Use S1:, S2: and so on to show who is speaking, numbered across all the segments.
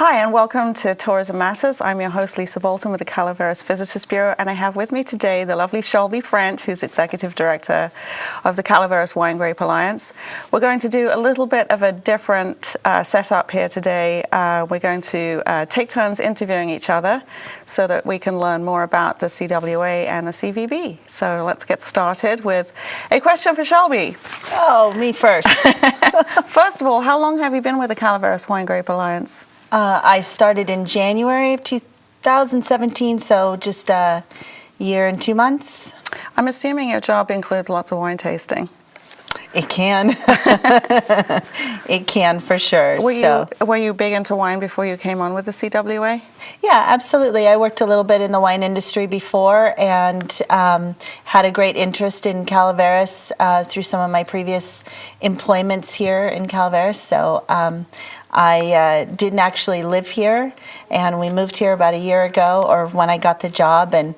S1: Hi, and welcome to Tourism Matters. I'm your host, Lisa Boulton, with the Calaveras Visitors Bureau, and I have with me today the lovely Shelby French, who's Executive Director of the Calaveras Winegrape Alliance. We're going to do a little bit of a different setup here today. We're going to take turns interviewing each other so that we can learn more about the CWA and the CVB. So let's get started with a question for Shelby.
S2: Oh, me first.
S1: First of all, how long have you been with the Calaveras Winegrape Alliance?
S2: I started in January of 2017, so just a year and 2 months.
S1: I'm assuming your job includes lots of wine tasting.
S2: It can. It can, for sure.
S1: Were you big into wine before you came on with the CWA?
S2: Yeah, absolutely. I worked a little bit in the wine industry before and had a great interest in Calaveras through some of my previous employments here in Calaveras. So I didn't actually live here, and we moved here about a year ago, or when I got the job, and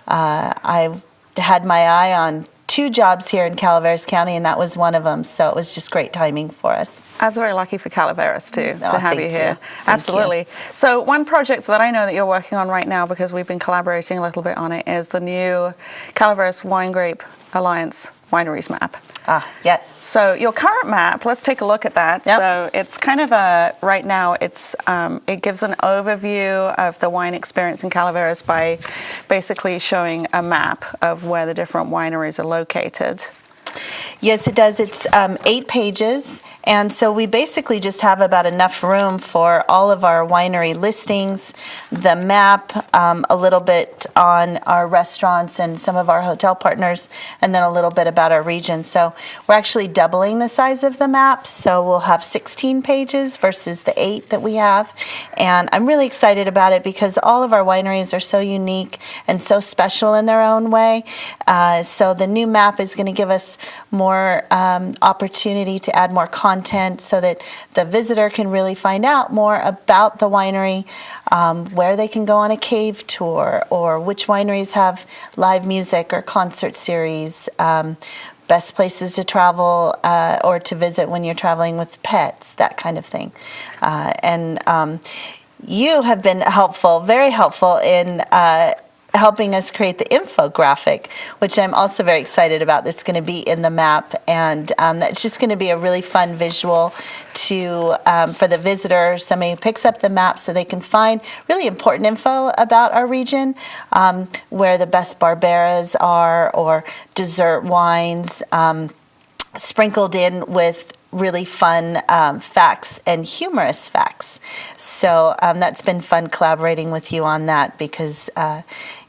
S2: I had my eye on 2 jobs here in Calaveras County, and that was one of them. So it was just great timing for us.
S1: I was very lucky for Calaveras too to have you here.
S2: Absolutely.
S1: You. So one project that I know that you're working on right now, because we've been collaborating a little bit on it, is the new Calaveras Winegrape Alliance Wineries map.
S2: Yes.
S1: So your current map, let's take a look at that.
S2: Yep.
S1: So it's kind of right now it gives an overview of the wine experience in Calaveras by basically showing a map of where the different wineries are located.
S2: Yes, it does. It's 8 pages, and so we basically just have about enough room for all of our winery listings, the map, a little bit on our restaurants and some of our hotel partners, and then a little bit about our region. So we're actually doubling the size of the map, so we'll have 16 pages versus the 8 that we have, and I'm really excited about it because all of our wineries are so unique and so special in their own way. So the new map is going to give us more opportunity to add more content so that the visitor can really find out more about the winery, where they can go on a cave tour, or which wineries have live music or concert series, best places to travel or to visit when you're traveling with pets, that kind of thing. You have been helpful, very helpful in helping us create the infographic, which I'm also very excited about. That's going to be in the map, and that's just going to be a really fun visual for the visitor. Somebody who picks up the map so they can find really important info about our region, where the best Barberas are, or dessert wines, sprinkled in with really fun facts and humorous facts. So that's been fun collaborating with you on that, because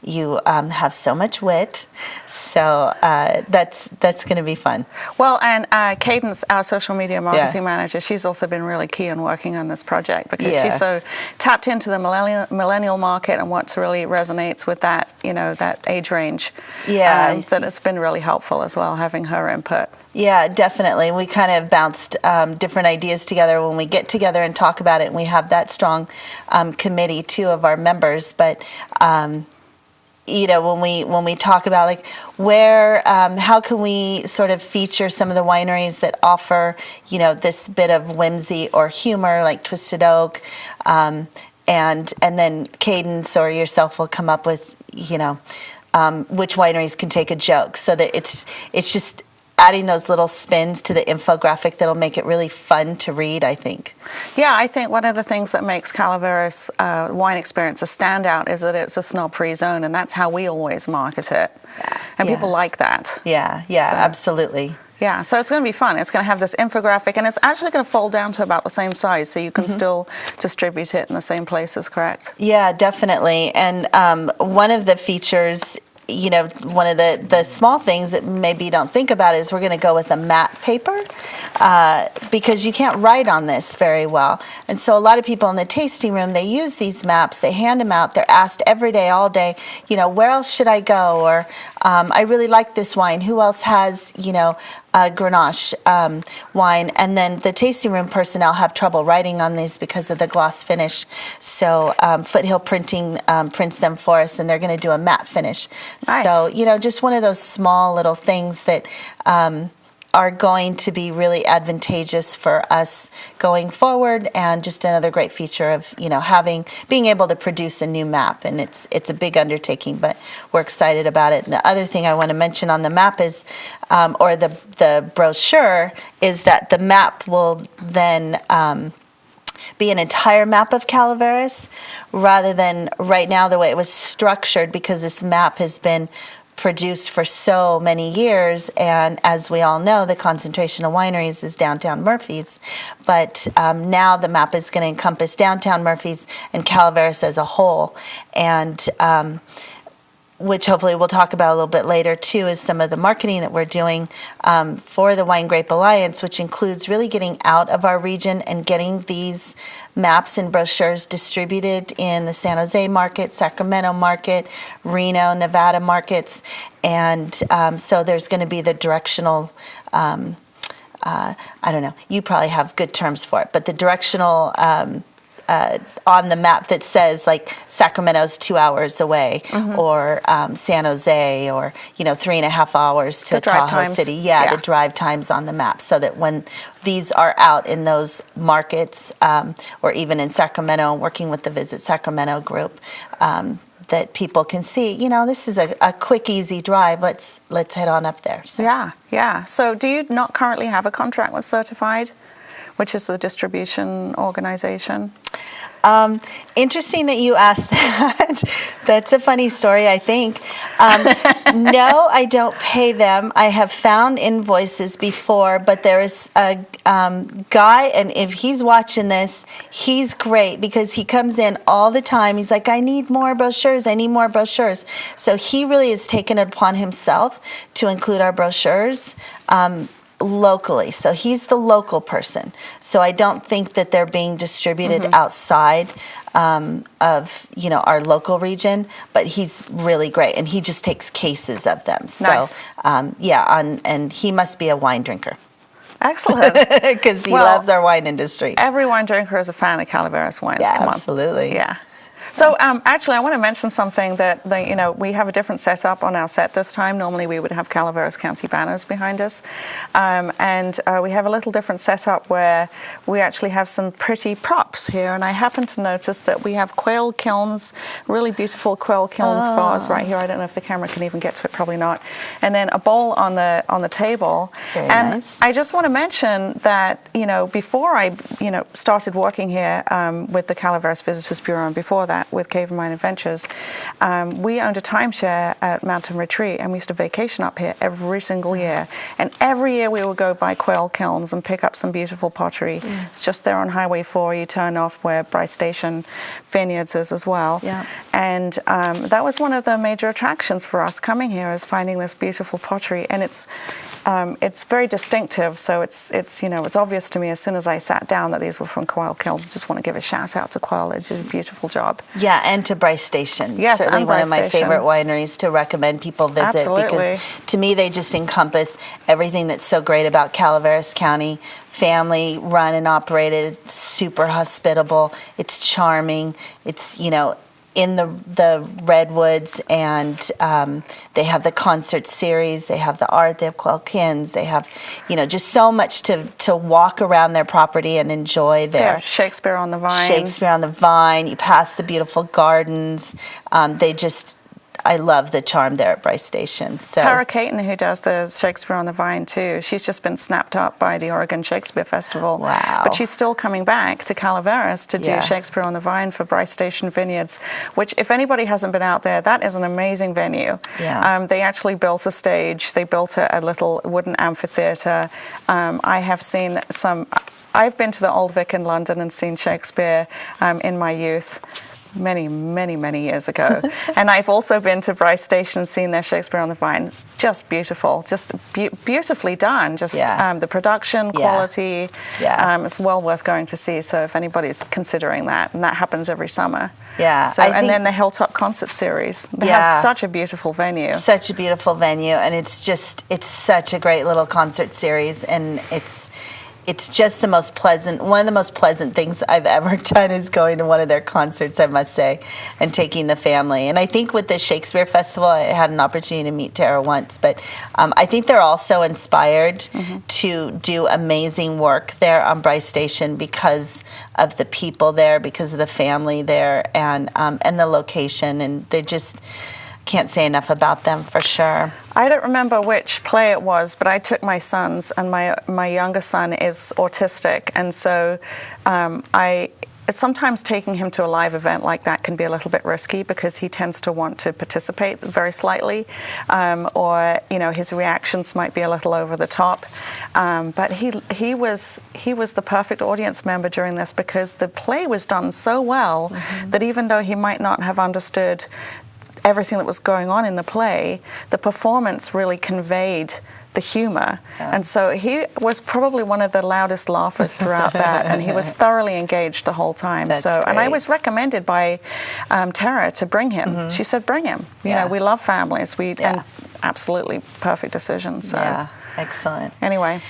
S2: you have so much wit. So that's going to be fun.
S1: Well, and Cadence, our social media marketing manager, she's also been really key in working on this project, because she's so tapped into the millennial market and what really resonates with that, that age range.
S2: Yeah.
S1: That it's been really helpful as well, having her input.
S2: Yeah, definitely. We kind of bounced different ideas together when we get together and talk about it, and we have that strong committee too of our members. But when we talk about like where, how can we sort of feature some of the wineries that offer this bit of whimsy or humor, like Twisted Oak, and then Cadence or yourself will come up with which wineries can take a joke, so that it's just adding those little spins to the infographic that'll make it really fun to read, I think.
S1: Yeah, I think one of the things that makes Calaveras wine experience a standout is that it's a snob-free zone, and that's how we always market it. And people like that.
S2: Yeah, absolutely.
S1: Yeah, so it's going to be fun. It's going to have this infographic, and it's actually going to fold down to about the same size, so you can still distribute it in the same places, correct?
S2: Yeah, definitely. And one of the features, one of the small things that maybe you don't think about is we're going to go with a matte paper, because you can't write on this very well. And so a lot of people in the tasting room, they use these maps, they hand them out, they're asked every day, all day, where else should I go? Or I really like this wine. Who else has, Grenache wine? And then the tasting room personnel have trouble writing on these because of the gloss finish. So Foothill Printing prints them for us, and they're going to do a matte finish. Nice. So, just one of those small little things that are going to be really advantageous for us going forward, and just another great feature of, being able to produce a new map. And it's a big undertaking, but we're excited about it. And the other thing I want to mention on the map is, or the brochure, is that the map will then be an entire map of Calaveras, rather than right now the way it was structured, because this map has been produced for so many years, and as we all know, the concentration of wineries is downtown Murphy's, but now the map is going to encompass downtown Murphy's and Calaveras as a whole, and which hopefully we'll talk about a little bit later too, is some of the marketing that we're doing for the Winegrape Alliance, which includes really getting out of our region and getting these maps and brochures distributed in the San Jose market, Sacramento market, Reno, Nevada markets. And so there's going to be the directional, I don't know, you probably have good terms for it, but the directional on the map that says like Sacramento's 2 hours away, or San Jose, or 3.5 hours to Tahoe City. Yeah, the drive times on the map, so that when these are out in those markets, or even in Sacramento, working with the Visit Sacramento group, that people can see, this is a quick, easy drive. Let's head on up there. So.
S1: Yeah. So do you not currently have a contract with Certified, which is the distribution organization?
S2: Interesting that you asked that. That's a funny story, I think. No, I don't pay them. I have found invoices before, but there is a guy, and if he's watching this, he's great, because he comes in all the time. He's like, I need more brochures. So he really has taken it upon himself to include our brochures locally. So he's the local person. So I don't think that they're being distributed outside of our local region, but he's really great, and he just takes cases of them.
S1: Nice.
S2: So and he must be a wine drinker.
S1: Excellent.
S2: Because he loves our wine industry.
S1: Every wine drinker is a fan of Calaveras wines.
S2: Yeah,
S1: Come
S2: absolutely.
S1: On. Yeah. So actually, I want to mention something that we have a different setup on our set this time. Normally, we would have Calaveras County banners behind us, and we have a little different setup where we actually have some pretty props here. And I happen to notice that we have Quail Kilns, really beautiful Quail Kilns vase right here. I don't know if the camera can even get to it, probably not. And then a bowl on the table.
S2: Very
S1: and
S2: nice.
S1: I just want to mention that before I started working here with the Calaveras Visitors Bureau, and before that with Cave and Mine Adventures, we owned a timeshare at Mountain Retreat, and we used to vacation up here every single year. And every year we would go by Quail Kilns and pick up some beautiful pottery. It's just there on Highway 4. You turn off where Bryce Station Vineyards is as well.
S2: Yeah.
S1: And that was one of the major attractions for us coming here, is finding this beautiful pottery. And it's very distinctive, so it's obvious to me as soon as I sat down that these were from Quail Kilns. I just want to give a shout out to Quail. They did a beautiful job.
S2: Yeah, and to Bryce Station.
S1: Yes,
S2: certainly
S1: and
S2: one
S1: Bryce
S2: of my
S1: Station.
S2: favorite wineries to recommend people visit.
S1: Absolutely.
S2: Because to me they just encompass everything that's so great about Calaveras County. Family run and operated, super hospitable. It's charming. It's in the redwoods, and they have the concert series, they have the art, they have Quail Kilns, they have just so much to walk around their property and enjoy there.
S1: Shakespeare on the Vine.
S2: Shakespeare on the Vine. You pass the beautiful gardens. I love the charm there at Bryce Station. So.
S1: Tara Caton, who does the Shakespeare on the Vine too, she's just been snapped up by the Oregon Shakespeare Festival.
S2: Wow.
S1: But she's still coming back to Calaveras to do
S2: Yeah.
S1: Shakespeare on the Vine for Bryce Station Vineyards, which, if anybody hasn't been out there, that is an amazing venue.
S2: Yeah.
S1: They actually built a stage. They built a little wooden amphitheater. I have seen some... I've been to the Old Vic in London and seen Shakespeare in my youth. Many, many, many years ago. And I've also been to Bryce Station and seen their Shakespeare on the Vine. It's just beautiful, just beautifully done. Just the production quality, it's well worth going to see. So if anybody's considering that, and that happens every summer.
S2: Yeah.
S1: So, and then the Hilltop concert series. They have such a beautiful venue.
S2: Such a beautiful venue, and it's such a great little concert series, and it's just the most pleasant, one of the most pleasant things I've ever done is going to one of their concerts, I must say, and taking the family. And I think with the Shakespeare Festival, I had an opportunity to meet Tara once, but I think they're also inspired to do amazing work there on Bryce Station because of the people there, because of the family there, and the location, and they just can't say enough about them for sure.
S1: I don't remember which play it was, but I took my sons, and my younger son is autistic, and so sometimes taking him to a live event like that can be a little bit risky because he tends to want to participate very slightly, or his reactions might be a little over the top. But he was the perfect audience member during this because the play was done so well that even though he might not have understood everything that was going on in the play, the performance really conveyed the humor. Yeah. And so he was probably one of the loudest laughers throughout that, and he was thoroughly engaged the whole time.
S2: That's great.
S1: And I was recommended by Tara to bring him. She said, bring him. You know, we love families. And absolutely perfect decision. So.
S2: Yeah, excellent.
S1: Anyway.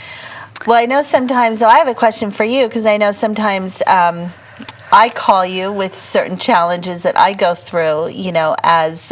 S2: Well, I know sometimes, so I have a question for you, because I know sometimes I call you with certain challenges that I go through, as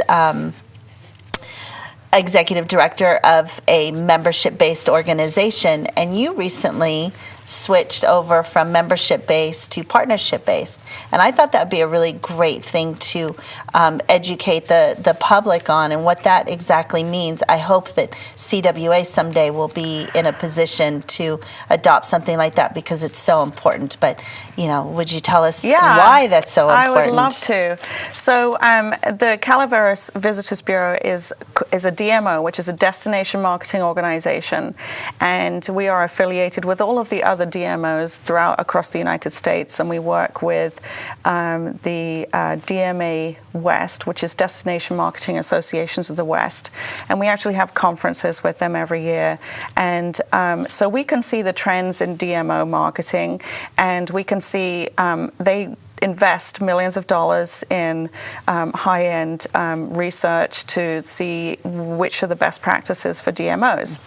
S2: executive director of a membership-based organization, and you recently switched over from membership-based to partnership-based. And I thought that would be a really great thing to educate the public on and what that exactly means. I hope that CWA someday will be in a position to adopt something like that because it's so important. But, would you tell us why that's so important?
S1: I would love to. So the Calaveras Visitors Bureau is a DMO, which is a destination marketing organization. And we are affiliated with all of the other DMOs across the United States, and we work with the DMA West, which is Destination Marketing Associations of the West, and we actually have conferences with them every year. And so we can see the trends in DMO marketing, and we can see they invest millions of dollars in high-end research to see which are the best practices for DMOs.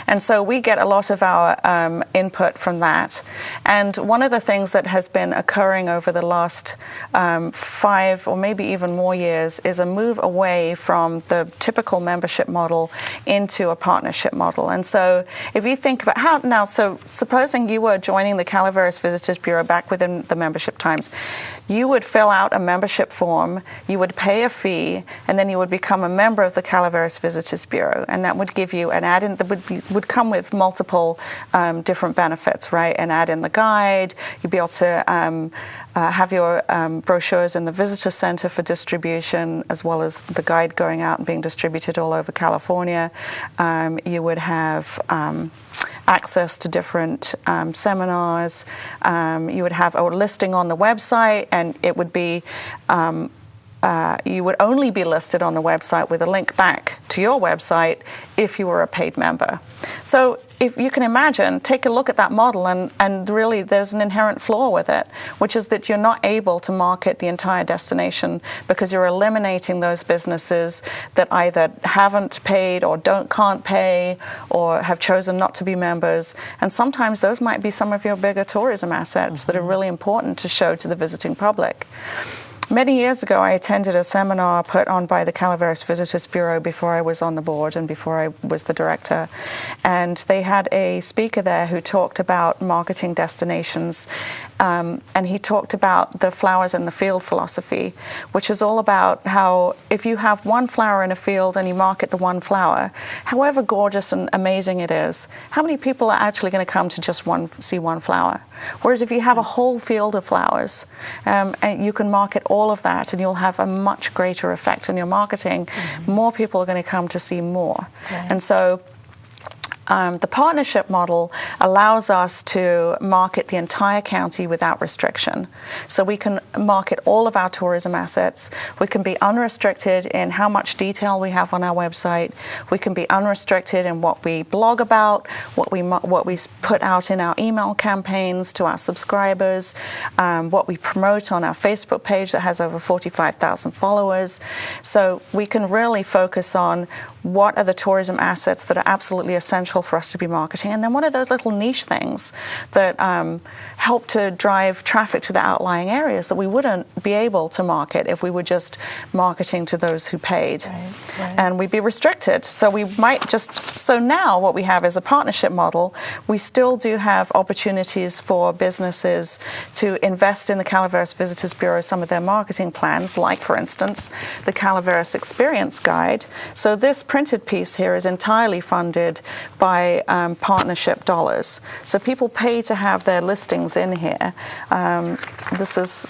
S1: And so we get a lot of our input from that. And one of the things that has been occurring over the last 5 or maybe even more years is a move away from the typical membership model into a partnership model. And so if you think about so supposing you were joining the Calaveras Visitors Bureau back within the membership times, you would fill out a membership form, you would pay a fee, and then you would become a member of the Calaveras Visitors Bureau, and that would give you an add-in that would come with multiple different benefits, right? An add in the guide, you'd be able to have your brochures in the visitor center for distribution, as well as the guide going out and being distributed all over California. You would have access to different seminars. You would have a listing on the website, and it would be you would only be listed on the website with a link back to your website if you were a paid member. So if you can imagine, take a look at that model, and really there's an inherent flaw with it, which is that you're not able to market the entire destination because you're eliminating those businesses that either haven't paid or can't pay or have chosen not to be members. And sometimes those might be some of your bigger tourism assets that are really important to show to the visiting public. Many years ago, I attended a seminar put on by the Calaveras Visitors Bureau before I was on the board and before I was the director. And they had a speaker there who talked about marketing destinations. And he talked about the flowers in the field philosophy, which is all about how if you have one flower in a field and you market the one flower, however gorgeous and amazing it is, how many people are actually going to come to just see one flower? Whereas if you have a whole field of flowers, and you can market all of that, and you'll have a much greater effect on your marketing, more people are going to come to see more. Right. And so the partnership model allows us to market the entire county without restriction. So we can market all of our tourism assets. We can be unrestricted in how much detail we have on our website. We can be unrestricted in what we blog about, what we put out in our email campaigns to our subscribers, what we promote on our Facebook page that has over 45,000 followers. So we can really focus on what are the tourism assets that are absolutely essential useful for us to be marketing. And then what are those little niche things that help to drive traffic to the outlying areas that we wouldn't be able to market if we were just marketing to those who paid?
S2: Right.
S1: And we'd be restricted. So we might so now what we have is a partnership model. We still do have opportunities for businesses to invest in the Calaveras Visitors Bureau, some of their marketing plans, like, for instance, the Calaveras Experience Guide. So this printed piece here is entirely funded by partnership dollars. So people pay to have their listings in here. This is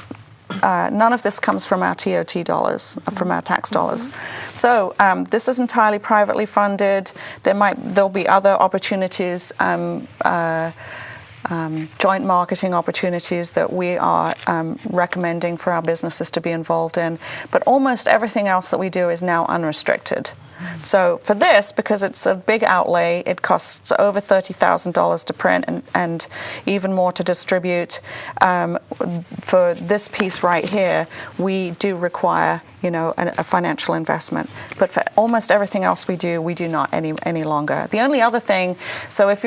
S1: none of this comes from our TOT dollars, from our tax dollars. So this is entirely privately funded. There'll be other opportunities, joint marketing opportunities that we are recommending for our businesses to be involved in. But almost everything else that we do is now unrestricted. So for this, because it's a big outlay, it costs over $30,000 to print and even more to distribute. For this piece right here, we do require, a financial investment. But for almost everything else we do not any longer. The only other thing, so if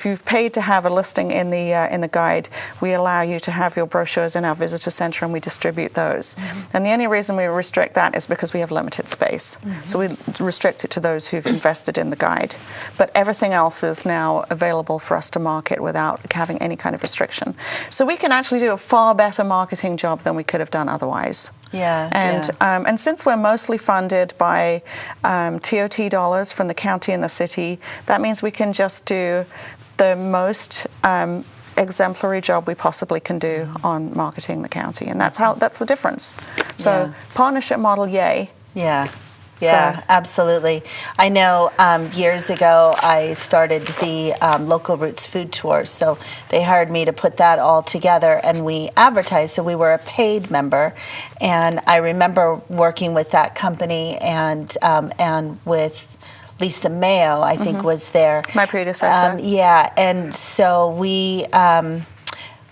S1: you've paid to have a listing in the guide, we allow you to have your brochures in our visitor center and we distribute those. And the only reason we restrict that is because we have limited space. So we restrict it to those who've invested in the guide. But everything else is now available for us to market without having any kind of restriction. So we can actually do a far better marketing job than we could have done otherwise. And since we're mostly funded by TOT dollars from the county and the city, that means we can just do the most exemplary job we possibly can do on marketing the county, and that's the difference. So partnership model, yay.
S2: Yeah, absolutely. I know years ago I started the Local Roots food tours, so they hired me to put that all together, and we advertised, so we were a paid member. And I remember working with that company and with Lisa Mayo, I think, was there.
S1: My predecessor.
S2: And so we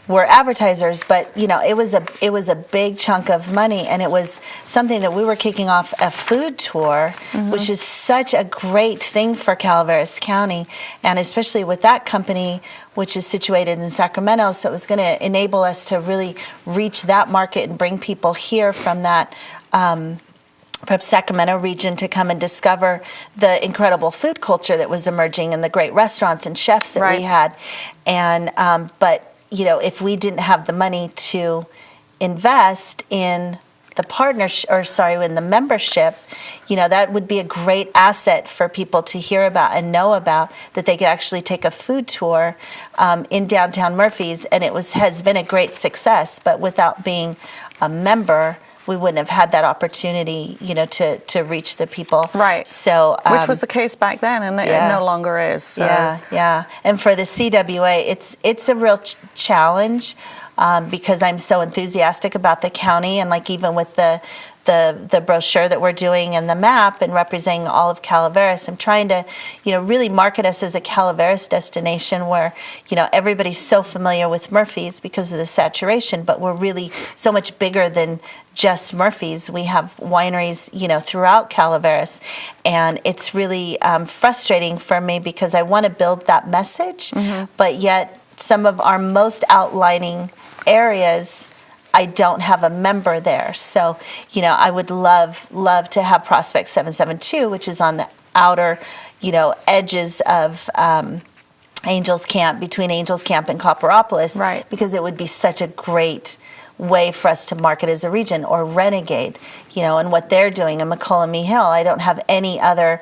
S2: were advertisers, but it was a big chunk of money, and it was something that we were kicking off a food tour, which is such a great thing for Calaveras County, and especially with that company, which is situated in Sacramento. So it was going to enable us to really reach that market and bring people here from that from Sacramento region to come and discover the incredible food culture that was emerging and the great restaurants and chefs that we had. And but if we didn't have the money to invest in the in the membership, that would be a great asset for people to hear about and know about, that they could actually take a food tour in downtown Murphy's, and has been a great success. But without being a member, we wouldn't have had that opportunity, to reach the people.
S1: Right.
S2: So,
S1: which was the case back then, and it no longer is. So.
S2: Yeah. And for the CWA, it's a real challenge because I'm so enthusiastic about the county, and like even with the brochure that we're doing and the map and representing all of Calaveras, I'm trying to, really market us as a Calaveras destination where, everybody's so familiar with Murphy's because of the saturation, but we're really so much bigger than just Murphy's. We have wineries, throughout Calaveras, and it's really frustrating for me because I want to build that message, but yet some of our most outlining areas, I don't have a member there. So, I would love to have Prospect 772, which is on the outer, edges of Angels Camp, between Angels Camp and Copperopolis, because it would be such a great way for us to market as a region. Or Renegade, and what they're doing in McCollum Hill. I don't have any other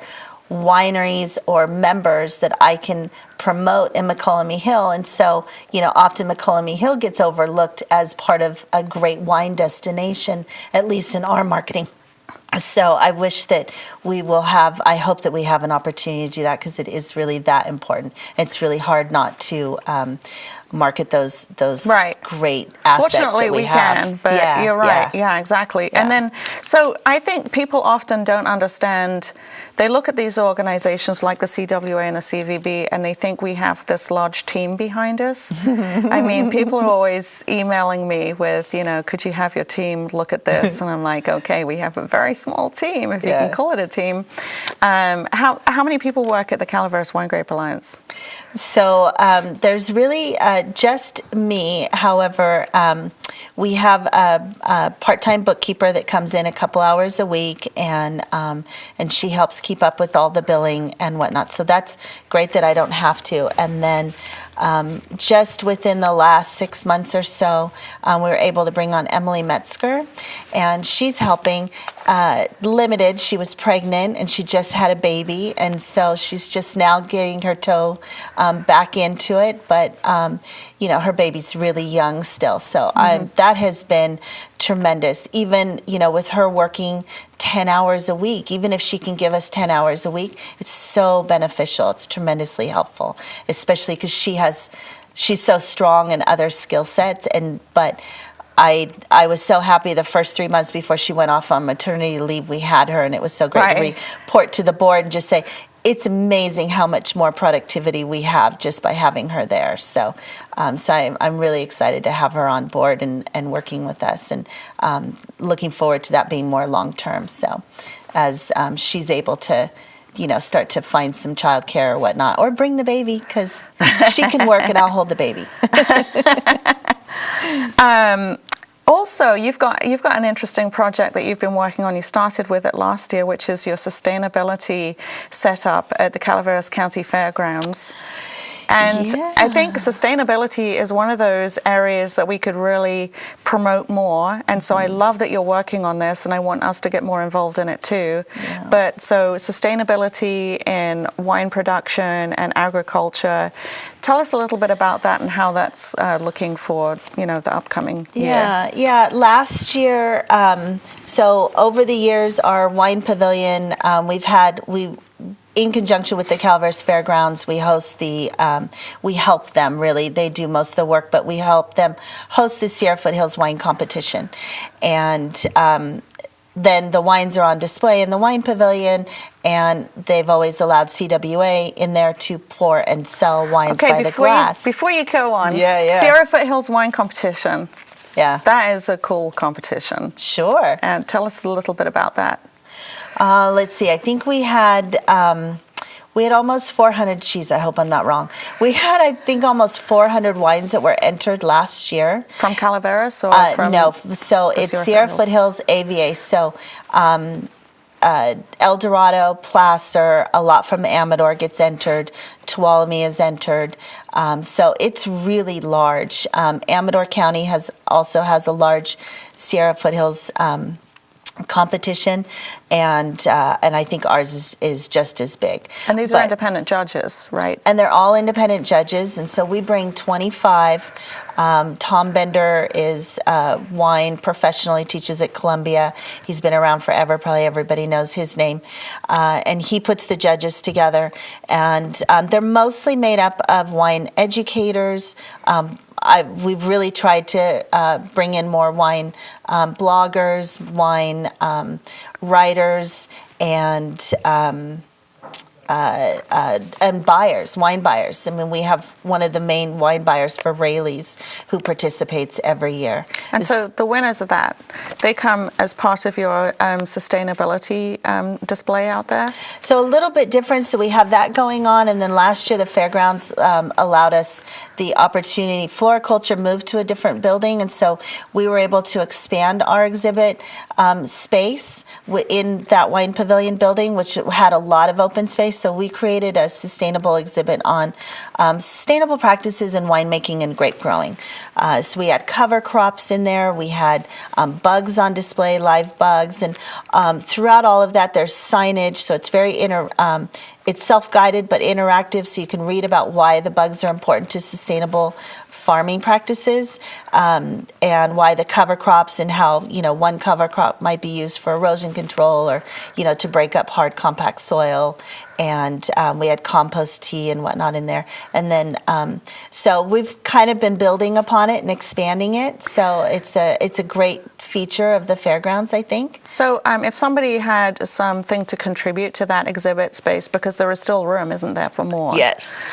S2: wineries or members that I can promote in McCollum Hill, and so often McCollum Hill gets overlooked as part of a great wine destination, at least in our marketing. So I wish that I hope that we have an opportunity to do that, because it is really that important. It's really hard not to market those great assets.
S1: Fortunately,
S2: that we
S1: can, but you're right. Yeah, exactly. And then, so I think people often don't understand. They look at these organizations like the CWA and the CVB, and they think we have this large team behind us. I mean, people are always emailing me with, could you have your team look at this? And I'm like, okay, we have a very small team, if you can call it a team. How many people work at the Calaveras Winegrape Alliance?
S2: So there's really just me. However, we have a part-time bookkeeper that comes in a couple hours a week, and she helps keep up with all the billing and whatnot. So that's great that I don't have to. And then just within the last 6 months or so, we were able to bring on Emily Metzger, and she's helping. Limited. She was pregnant and she just had a baby, and so she's just now getting her toe back into it. But her baby's really young still, so that has been tremendous. Even with her working 10 hours a week, even if she can give us 10 hours a week, it's so beneficial. It's tremendously helpful, especially because she's so strong in other skill sets. But I was so happy the first 3 months before she went off on maternity leave, we had her, and it was so great to report to the board and just say, it's amazing how much more productivity we have just by having her there. So I'm really excited to have her on board and working with us, and looking forward to that being more long-term. So as she's able to start to find some childcare or whatnot, or bring the baby, because she can work and I'll hold the baby.
S1: Also, you've got an interesting project that you've been working on. You started with it last year, which is your sustainability setup at the Calaveras County Fairgrounds. And I think sustainability is one of those areas that we could really promote more. And so I love that you're working on this, and I want us to get more involved in it too. Yeah. But so sustainability in wine production and agriculture, tell us a little bit about that and how that's looking for, the upcoming year.
S2: Yeah. Last year, so over the years, our wine pavilion, in conjunction with the Calaveras Fairgrounds, we help them really. They do most of the work, but we help them host the Sierra Foothills Wine Competition. And then the wines are on display in the wine pavilion, and they've always allowed CWA in there to pour and sell wines by the glass.
S1: Before you go on, Sierra Foothills Wine Competition. Yeah. That is a cool competition.
S2: Sure.
S1: And tell us a little bit about that.
S2: Let's see. I think we had almost 400. Geez, I hope I'm not wrong. We had, I think, almost 400 wines that were entered last year.
S1: From Calaveras or from?
S2: No. So it's Sierra Foothills AVA. So El Dorado, Placer, a lot from Amador gets entered. Tuolumne is entered. So it's really large. Amador County also has a large Sierra Foothills competition, and I think ours is just as big.
S1: And these are independent judges, right?
S2: And they're all independent judges, and so we bring 25. Tom Bender is wine professional. He teaches at Columbia. He's been around forever. Probably everybody knows his name. And he puts the judges together, and they're mostly made up of wine educators. We've really tried to bring in more wine bloggers, wine writers, and buyers, wine buyers. I mean, we have one of the main wine buyers for Rayleigh's who participates every year.
S1: And so the winners of that, they come as part of your sustainability display out there?
S2: So a little bit different. So we have that going on. And then last year, the fairgrounds allowed us the opportunity. Floriculture moved to a different building. And so we were able to expand our exhibit space in that wine pavilion building, which had a lot of open space. So we created a sustainable exhibit on sustainable practices in winemaking and grape growing. So we had cover crops in there. We had bugs on display, live bugs, and throughout all of that, there's signage. So it's very it's self-guided but interactive, so you can read about why the bugs are important to sustainable farming practices, and why the cover crops and how one cover crop might be used for erosion control or to break up hard compact soil, and we had compost tea and whatnot in there, and then so we've kind of been building upon it and expanding it. So it's a great feature of the fairgrounds, I think.
S1: So if somebody had something to contribute to that exhibit space, because there is still room, isn't there, for more?
S2: Yes.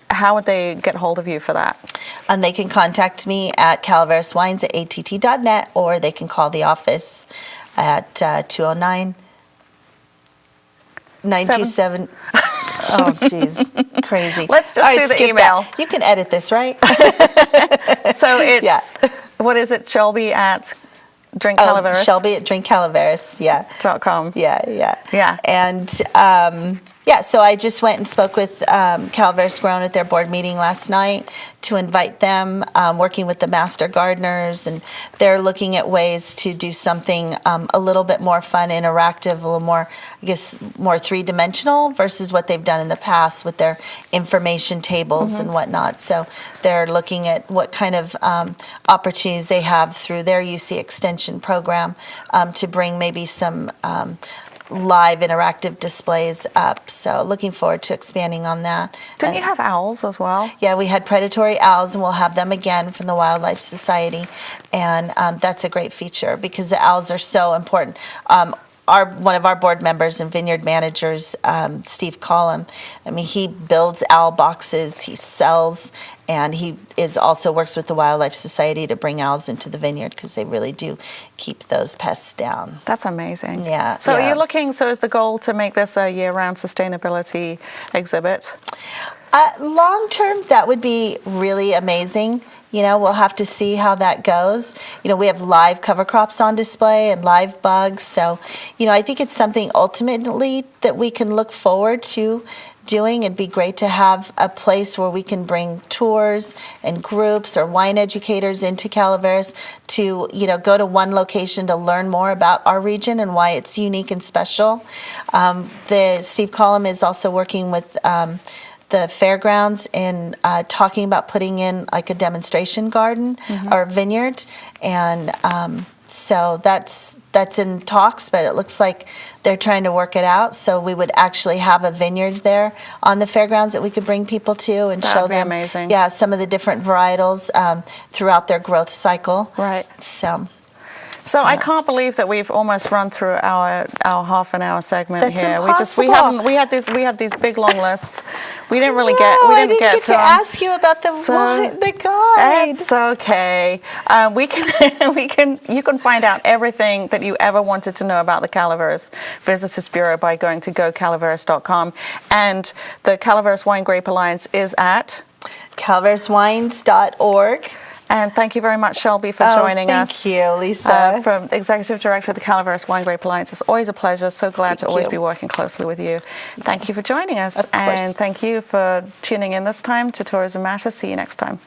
S1: How would they get hold of you for that?
S2: And they can contact me at calaveraswines@att.net, or they can call the office at 209 927. Oh, jeez. Crazy.
S1: Let's just
S2: All right,
S1: do the
S2: skip
S1: email.
S2: that. You can edit this, right?
S1: So it's,
S2: Yeah.
S1: what is it, Shelby at Drink
S2: Oh,
S1: Calaveras?
S2: Shelby at Drink Calaveras. Yeah.
S1: .com.
S2: Yeah.
S1: Yeah.
S2: And so I just went and spoke with Calaveras Grown at their board meeting last night to invite them, working with the master gardeners, and they're looking at ways to do something a little bit more fun, interactive, a little more, I guess, more three-dimensional versus what they've done in the past with their information tables and whatnot. So they're looking at what kind of opportunities they have through their UC Extension program to bring maybe some live interactive displays up. So looking forward to expanding on that.
S1: Didn't you have owls as well?
S2: Yeah, we had predatory owls, and we'll have them again from the Wildlife Society. And that's a great feature because the owls are so important. One of our board members and vineyard managers, Steve Collum, I mean, he builds owl boxes, he sells, and he also works with the Wildlife Society to bring owls into the vineyard because they really do keep those pests down.
S1: That's amazing.
S2: Yeah.
S1: So
S2: yeah.
S1: are you looking, so is the goal to make this a year-round sustainability exhibit?
S2: Long term, that would be really amazing. You know, we'll have to see how that goes. You know, we have live cover crops on display and live bugs. So, you know, I think it's something ultimately that we can look forward to doing. It'd be great to have a place where we can bring tours and groups or wine educators into Calaveras to, you know, go to one location to learn more about our region and why it's unique and special. Steve Collum is also working with the fairgrounds and talking about putting in like a demonstration garden or vineyard, and so that's in talks, but it looks like they're trying to work it out. So we would actually have a vineyard there on the fairgrounds that we could bring people to and show them,
S1: amazing.
S2: Yeah, some of the different varietals throughout their growth cycle.
S1: Right.
S2: So
S1: I can't believe that we've almost run through our half an hour segment
S2: That's
S1: here.
S2: impossible.
S1: We had these big long lists. We didn't really
S2: I didn't
S1: get
S2: get to ask you about the guide.
S1: It's okay. You can find out everything that you ever wanted to know about the Calaveras Visitors Bureau by going to gocalaveras.com, and the Calaveras Winegrape Alliance is at
S2: calaveraswines.org.
S1: And thank you very much, Shelby, for joining us.
S2: Thank you, Lisa.
S1: From Executive Director of the Calaveras Winegrape Alliance. It's always a pleasure. So glad to always be working closely with you. Thank you for joining us.
S2: Of course.
S1: And thank you for tuning in this time to Tourism Matters. See you next time.